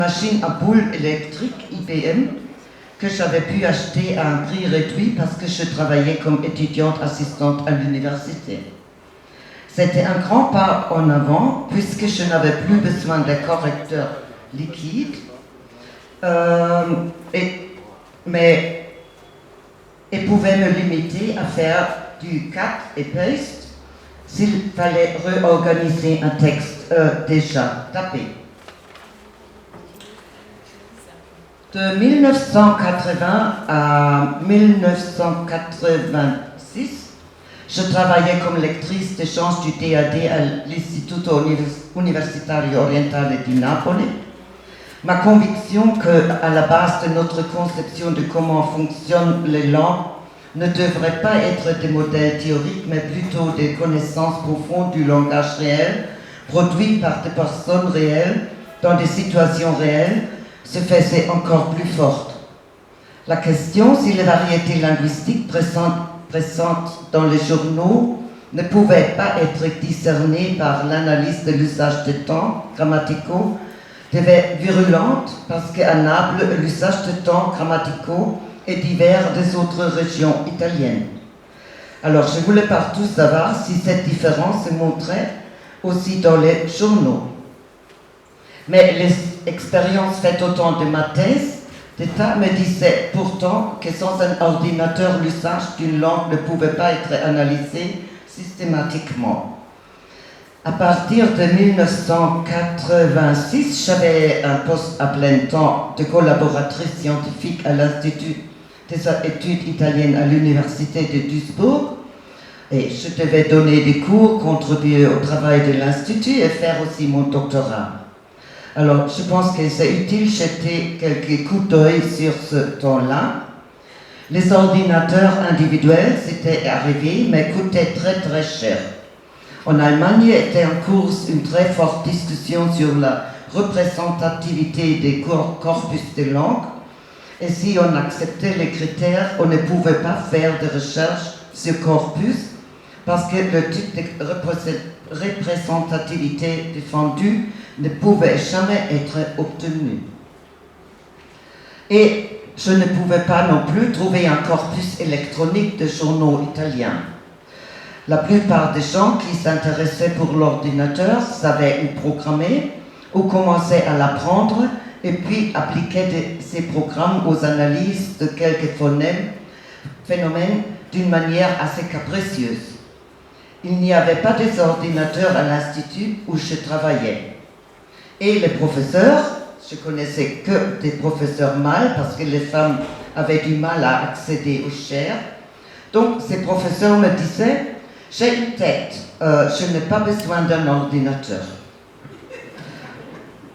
Machine à boules électriques IBM que j'avais pu acheter à un prix réduit parce que je travaillais comme étudiante assistante à l'université. C'était un grand pas en avant puisque je n'avais plus besoin de correcteurs liquides et pouvais me limiter à faire du cut et paste s'il fallait réorganiser un texte déjà tapé. De 1980 à 1986, je travaillais comme lectrice d'échange du DAD à l'Istituto Universitario Orientale di Napoli. Ma conviction qu'à la base de notre conception de comment fonctionnent les langues ne devrait pas être des modèles théoriques, mais plutôt des connaissances profondes du langage réel, produit par des personnes réelles, dans des situations réelles, se faisait encore plus forte. La question si les variétés linguistiques présentes dans les journaux ne pouvaient pas être discernées par l'analyse de l'usage des temps grammaticaux devait virulente parce qu'à Naples, l'usage de temps grammaticaux est divers des autres régions italiennes. Alors je voulais partout savoir si cette différence se montrait aussi dans les journaux. Mais les expériences faites au temps de ma thèse d'État me disaient pourtant que sans un ordinateur, l'usage d'une langue ne pouvait pas être analysé systématiquement. À partir de 1986, j'avais un poste à plein temps de collaboratrice scientifique à l'Institut des études italiennes à l'Université de Duisbourg. Et je devais donner des cours, contribuer au travail de l'Institut et faire aussi mon doctorat. Alors, je pense que c'est utile de jeter quelques coups d'œil sur ce temps-là. Les ordinateurs individuels, c'était arrivé, mais coûtaient très très cher. En Allemagne était en cours une très forte discussion sur la représentativité des corpus de langues. Et si on acceptait les critères, on ne pouvait pas faire de recherche sur corpus parce que le type de représentativité défendu ne pouvait jamais être obtenu. Et je ne pouvais pas non plus trouver un corpus électronique de journaux italiens. La plupart des gens qui s'intéressaient pour l'ordinateur savaient où programmer, ou commençaient à l'apprendre, et puis appliquaient ces programmes aux analyses de quelques phénomènes d'une manière assez capricieuse. Il n'y avait pas des ordinateurs à l'institut où je travaillais. Et les professeurs, je connaissais que des professeurs mâles parce que les femmes avaient du mal à accéder aux chaires. Donc ces professeurs me disaient, j'ai une tête, je n'ai pas besoin d'un ordinateur.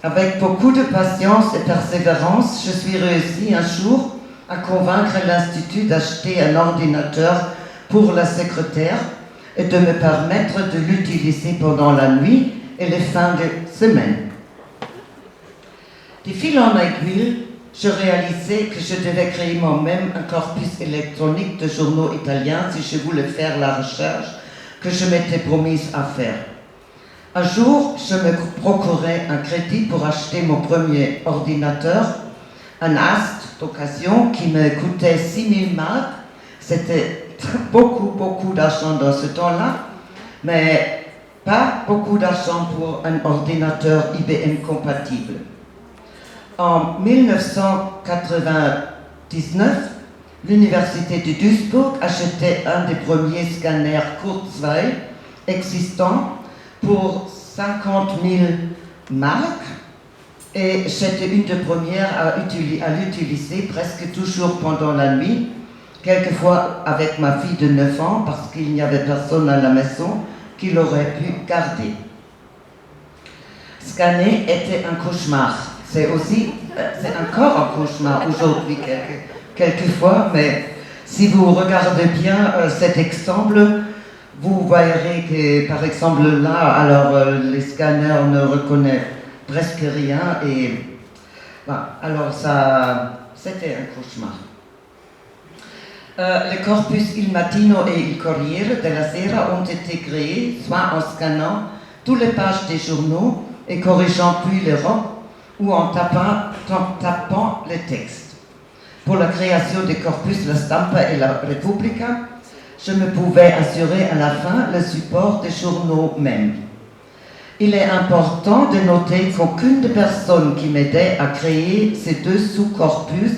Avec beaucoup de patience et persévérance, je suis réussi un jour à convaincre l'Institut d'acheter un ordinateur pour la secrétaire et de me permettre de l'utiliser pendant la nuit et les fins de semaine. De fil en aiguille, je réalisais que je devais créer moi-même un corpus électronique de journaux italiens si je voulais faire la recherche que je m'étais promise à faire. Un jour, je me procurais un crédit pour acheter mon premier ordinateur, un Ast d'occasion qui me coûtait 6 000 marks. C'était beaucoup d'argent dans ce temps-là, mais pas beaucoup d'argent pour un ordinateur IBM compatible. En 1999, l'université de Duisburg achetait un des premiers scanners Kurzweil existants pour 50 000 marks et j'étais une des premières à l'utiliser presque toujours pendant la nuit, quelquefois avec ma fille de 9 ans parce qu'il n'y avait personne à la maison qui l'aurait pu garder. Scanner était un cauchemar. C'est encore un cauchemar aujourd'hui quelquefois, mais si vous regardez bien cet exemple, vous verrez que par exemple là, alors les scanners ne reconnaissent presque rien et voilà, alors ça, c'était un cauchemar. Les corpus Il Mattino et Il Corriere della Sera ont été créés soit en scannant toutes les pages des journaux et corrigeant puis l'Europe, ou en tapant les textes. Pour la création des corpus La Stampa et La Repubblica, je me pouvais assurer à la fin le support des journaux même. Il est important de noter qu'aucune des personnes qui m'aidaient à créer ces deux sous-corpus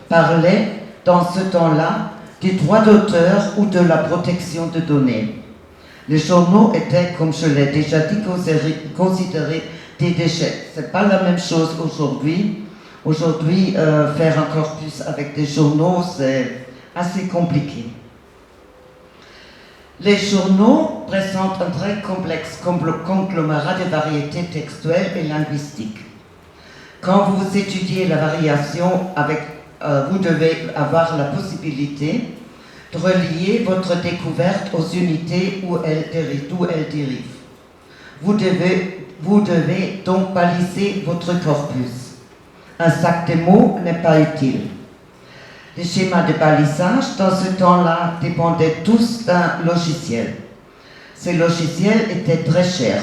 parlait dans ce temps-là du droit d'auteur ou de la protection de données. Les journaux étaient, comme je l'ai déjà dit, considérés des déchets. Ce n'est pas la même chose aujourd'hui. Aujourd'hui, faire un corpus avec des journaux, c'est assez compliqué. Les journaux présentent un très complexe conglomérat de variétés textuelles et linguistiques. Quand vous étudiez la variation, vous devez avoir la possibilité de relier votre découverte aux unités d'où elle dérive. Vous devez donc baliser votre corpus. Un sac de mots n'est pas utile. Les schémas de balisage, dans ce temps-là, dépendaient tous d'un logiciel. Ces logiciels étaient très chers.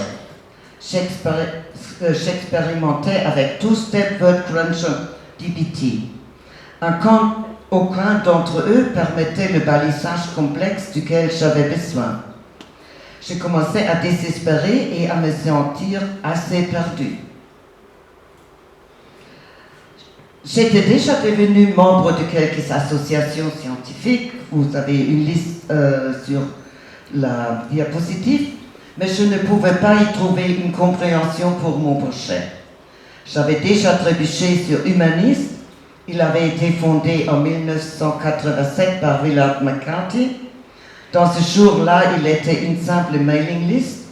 J'expérimentais avec tout Step, WordCruncher, DBT. Aucun d'entre eux permettait le balisage complexe duquel j'avais besoin. Je commençais à désespérer et à me sentir assez perdu. J'étais déjà devenu membre de quelques associations scientifiques, vous avez une liste sur la diapositive, mais je ne pouvais pas y trouver une compréhension pour mon projet. J'avais déjà trébuché sur Humanist, il avait été fondé en 1987 par Willard McCarthy. Dans ce jour-là, il était une simple mailing list.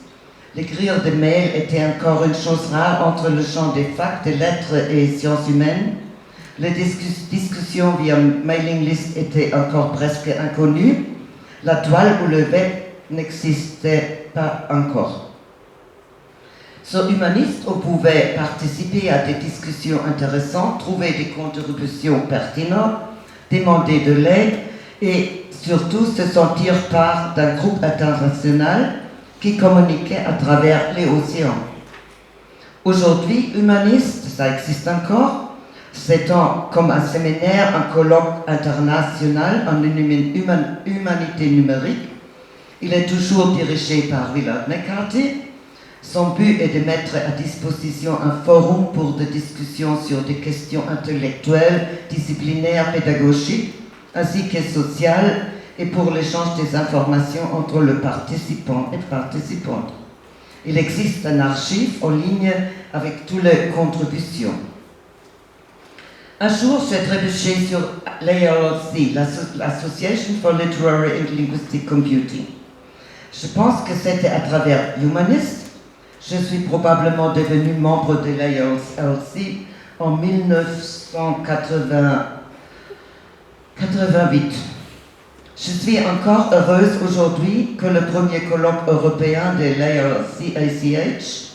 L'écrire des mails était encore une chose rare entre le champ des facs, des lettres et sciences humaines. Les discussions via mailing list étaient encore presque inconnues. La toile ou le web n'existait pas encore. Sur Humanist, on pouvait participer à des discussions intéressantes, trouver des contributions pertinentes, demander de l'aide et surtout se sentir part d'un groupe international qui communiquait à travers les océans. Aujourd'hui, Humanist, ça existe encore, s'étend comme un séminaire, un colloque international en humanité numérique. Il est toujours dirigé par Willard McCarthy. Son but est de mettre à disposition un forum pour des discussions sur des questions intellectuelles, disciplinaires, pédagogiques, ainsi que sociales, et pour l'échange des informations entre le participant et participantes. Il existe un archive en ligne avec toutes les contributions. Un jour, j'ai trébuché sur l'ALC, l'Association for Literary and Linguistic Computing. Je pense que c'était à travers Humanist. Je suis probablement devenu membre de l'ALC en 1988. Je suis encore heureuse aujourd'hui que le premier colloque européen de l'ALC, ACH,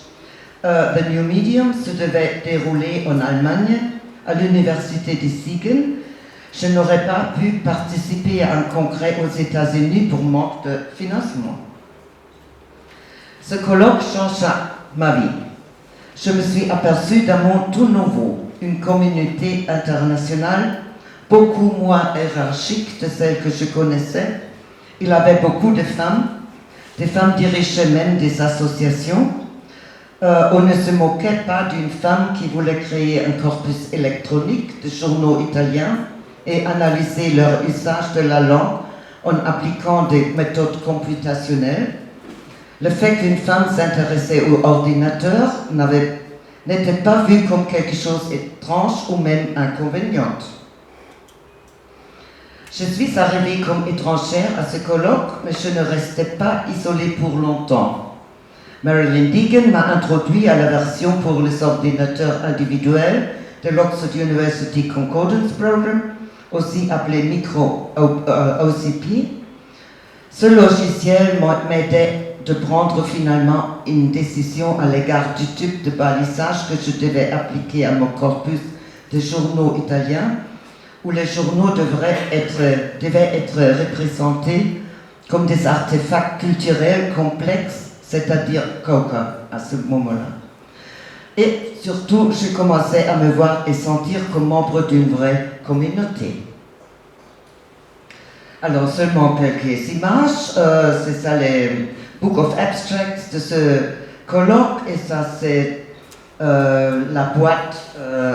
The New Medium, se devait dérouler en Allemagne, à l'université de Siegen. Je n'aurais pas pu participer à un congrès aux États-Unis pour manque de financement. Ce colloque changea ma vie. Je me suis aperçue d'un monde tout nouveau, une communauté internationale beaucoup moins hiérarchique de celle que je connaissais. Il y avait beaucoup de femmes. Des femmes dirigeaient même des associations. On ne se moquait pas d'une femme qui voulait créer un corpus électronique de journaux italiens et analyser leur usage de la langue en appliquant des méthodes computationnelles. Le fait qu'une femme s'intéressait au ordinateur n'était pas vu comme quelque chose d'étrange ou même inconvéniente. Je suis arrivée comme étrangère à ce colloque, mais je ne restais pas isolée pour longtemps. Marilyn Deegan m'a introduit à la version pour les ordinateurs individuels de l'Oxford University Concordance Program, aussi appelé Micro OCP. Ce logiciel m'aidait de prendre finalement une décision à l'égard du type de balisage que je devais appliquer à mon corpus de journaux italiens, où les journaux devaient être représentés comme des artefacts culturels complexes, c'est-à-dire coca à ce moment-là. Et surtout, je commençais à me voir et sentir comme membre d'une vraie communauté. Alors, seulement quelques images. C'est ça les Book of Abstracts de ce colloque. Et ça, c'est la boîte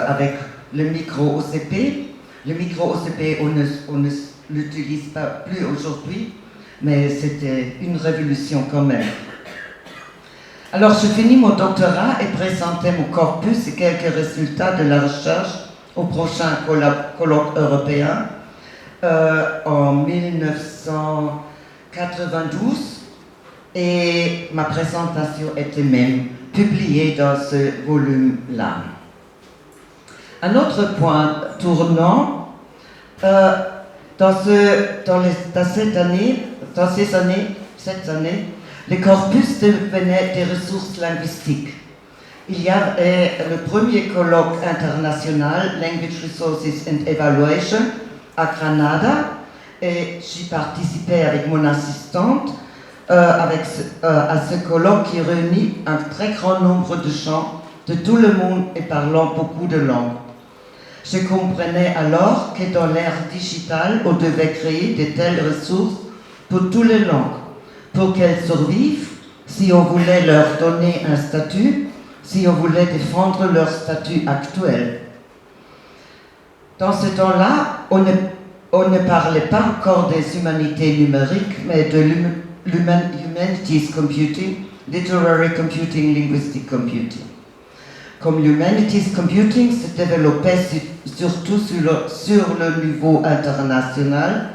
avec le micro OCP. Le micro OCP, on ne l'utilise pas plus aujourd'hui, mais c'était une révolution quand même. Alors, je finis mon doctorat et présentais mon corpus et quelques résultats de la recherche au prochain colloque européen en 1992. Et ma présentation était même publiée dans ce volume-là. Un autre point tournant, dans ces années, le corpus devenait des ressources linguistiques. Il y avait le premier colloque international, Language Resources and Evaluation, à Granada, et j'y participais avec mon assistante à ce colloque qui réunit un très grand nombre de gens de tout le monde et parlant beaucoup de langues. Je comprenais alors que dans l'ère digitale, on devait créer de telles ressources pour toutes les langues, pour qu'elles survivent, si on voulait leur donner un statut, si on voulait défendre leur statut actuel. Dans ce temps-là, on ne parlait pas encore des humanités numériques, mais de Humanities Computing, Literary Computing, Linguistic Computing. Comme l'Humanities Computing se développait surtout sur le niveau international,